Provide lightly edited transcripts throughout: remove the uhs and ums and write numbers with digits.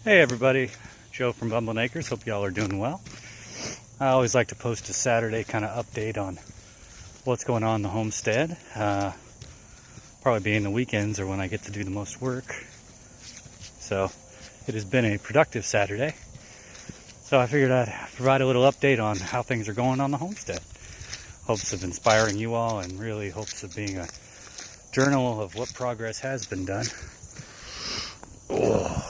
Hey everybody, Joe from Bumbling Acres. Hope y'all are doing well. I always like to post a Saturday kind of update on what's going on in the homestead. Probably being the weekends or when I get to do the most work. So it has been a productive Saturday. So I figured I'd provide a little update on how things are going on the homestead. Hopes of inspiring you all and really hopes of being a journal of what progress has been done. Oh.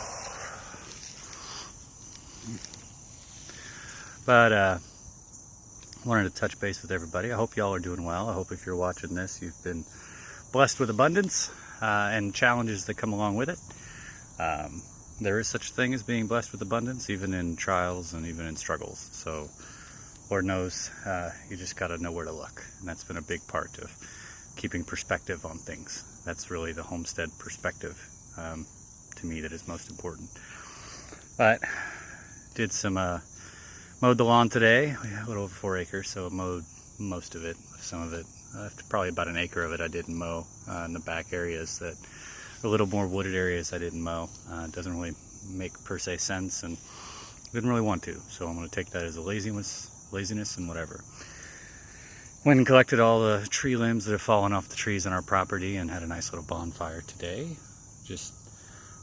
But wanted to touch base with everybody. I hope y'all are doing well. I hope if you're watching this, you've been blessed with abundance and challenges that come along with it. There is such a thing as being blessed with abundance, even in trials and even in struggles. So, Lord knows, you just got to know where to look. And that's been a big part of keeping perspective on things. That's really the homestead perspective to me that is most important. But did some mowed the lawn today. We have a little over 4 acres, so mowed most of it. Some of it, probably about an acre of it I didn't mow. In the back areas that a little more wooded areas I didn't mow. It doesn't really make per se sense and didn't really want to. So I'm going to take that as a laziness and whatever. Went and collected all the tree limbs that have fallen off the trees on our property and had a nice little bonfire today. Just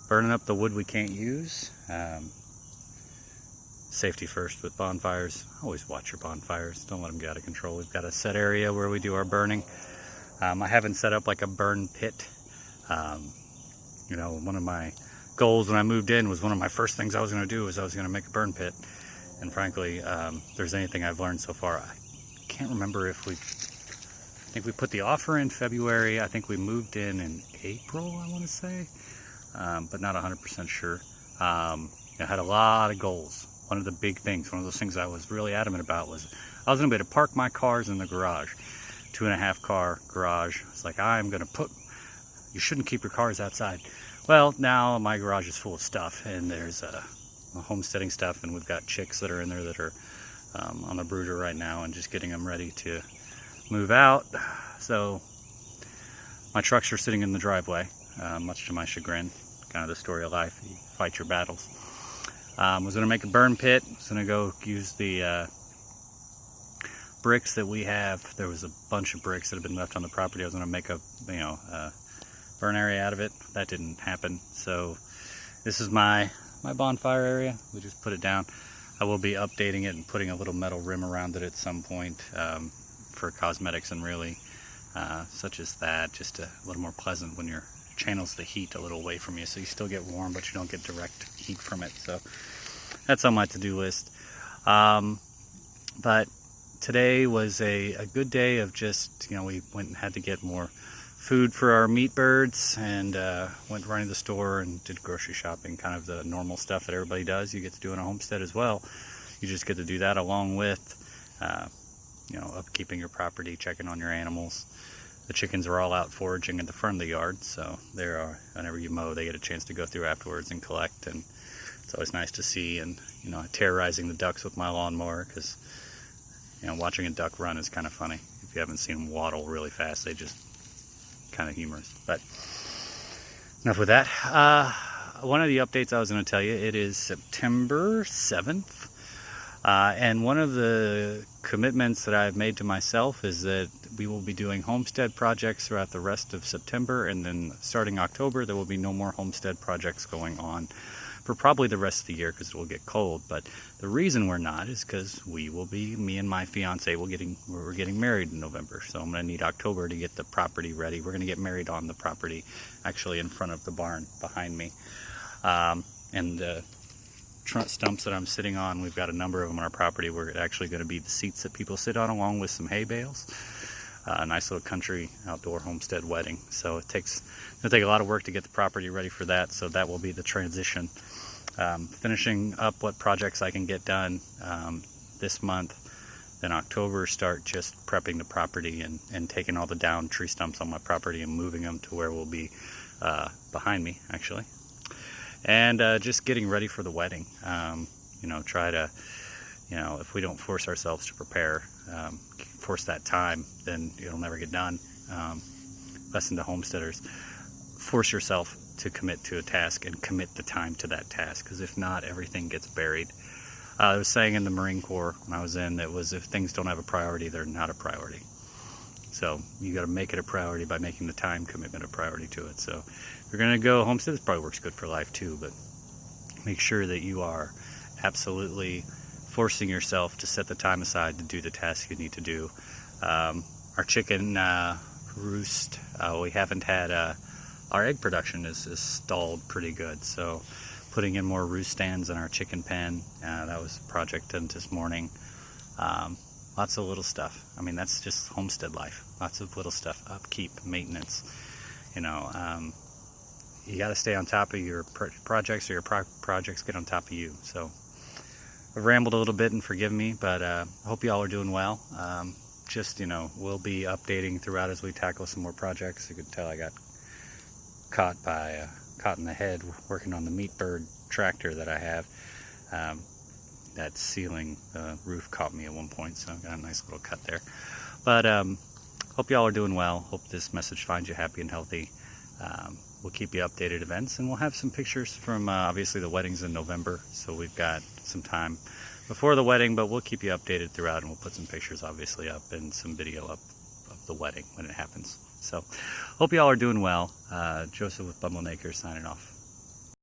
burning up the wood we can't use. Safety first with bonfires. Always watch your bonfires. Don't let them get out of control. We've got a set area where we do our burning. I haven't set up like a burn pit. You know, one of my goals when I moved in was one of my first things I was going to do was I was going to make a burn pit. And frankly, if there's anything I've learned so far, I can't remember if I think we put the offer in February. I think we moved in April, I want to say, but not 100% sure. I had a lot of goals. One of the big things, one of those things I was really adamant about was I was going to be able to park my cars in the garage. 2.5 car garage. It's like, you shouldn't keep your cars outside. Well, now my garage is full of stuff, and there's homesteading stuff, and we've got chicks that are in there that are on the brooder right now and just getting them ready to move out. So my trucks are sitting in the driveway, much to my chagrin. Kind of the story of life. You fight your battles. Was going to make a burn pit. Was going to go use the bricks that we have. There was a bunch of bricks that have been left on the property. I was going to make a burn area out of it. That didn't happen. So this is my bonfire area. We just put it down. I will be updating it and putting a little metal rim around it at some point for cosmetics and really such as that. Just a little more pleasant when you're channels the heat a little away from you, so you still get warm but you don't get direct heat from it. So that's on my to-do list. But today was a good day of just, we went and had to get more food for our meat birds and went running to the store and did grocery shopping, kind of the normal stuff that everybody does. You get to do in a homestead as well. You just get to do that along with upkeeping your property, checking on your animals. The chickens are all out foraging in the front of the yard, so whenever you mow, they get a chance to go through afterwards and collect, and it's always nice to see. And terrorizing the ducks with my lawnmower, because watching a duck run is kind of funny. If you haven't seen them waddle really fast, they just kind of humorous. But enough with that. One of the updates I was going to tell you, it is September 7th, and one of the commitments that I've made to myself is that we will be doing homestead projects throughout the rest of September, and then starting October there will be no more homestead projects going on for probably the rest of the year because it will get cold. But the reason we're not is because me and my fiance we're getting married in November, so I'm going to need October to get the property ready. We're going to get married on the property, actually in front of the barn behind me, and the trunk stumps that I'm sitting on, we've got a number of them on our property. We're actually going to be the seats that people sit on, along with some hay bales. A nice little country outdoor homestead wedding. So it'll take a lot of work to get the property ready for that. So that will be the transition. Finishing up what projects I can get done this month. Then October, start just prepping the property and taking all the down tree stumps on my property and moving them to where we'll be behind me, actually. And just getting ready for the wedding. Try to, if we don't force ourselves to prepare, force that time, then it'll never get done. Lesson to homesteaders: force yourself to commit to a task and commit the time to that task, because if not, everything gets buried. I was saying in the Marine Corps when I was in, that was if things don't have a priority, they're not a priority. So you got to make it a priority by making the time commitment a priority to it. So if you're going to go homestead, this probably works good for life too, but make sure that you are absolutely forcing yourself to set the time aside to do the tasks you need to do. Our chicken roost, we haven't had, our egg production is stalled pretty good, so putting in more roost stands in our chicken pen, that was a project done this morning. Lots of little stuff. I mean, that's just homestead life. Lots of little stuff, upkeep, maintenance. You know, you got to stay on top of your projects, or your projects get on top of you. So I've rambled a little bit, and forgive me, but I hope you all are doing well. Just, you know, we'll be updating throughout as we tackle some more projects. You could tell I got caught in the head working on the meat bird tractor that I have. That ceiling roof caught me at one point, so I got a nice little cut there. But hope y'all are doing well. Hope this message finds you happy and healthy. We'll keep you updated events, and we'll have some pictures from obviously the wedding's in November, so we've got some time before the wedding, but we'll keep you updated throughout, and we'll put some pictures obviously up and some video up of the wedding when it happens. So hope y'all are doing well. Joseph with Bumblenaker signing off.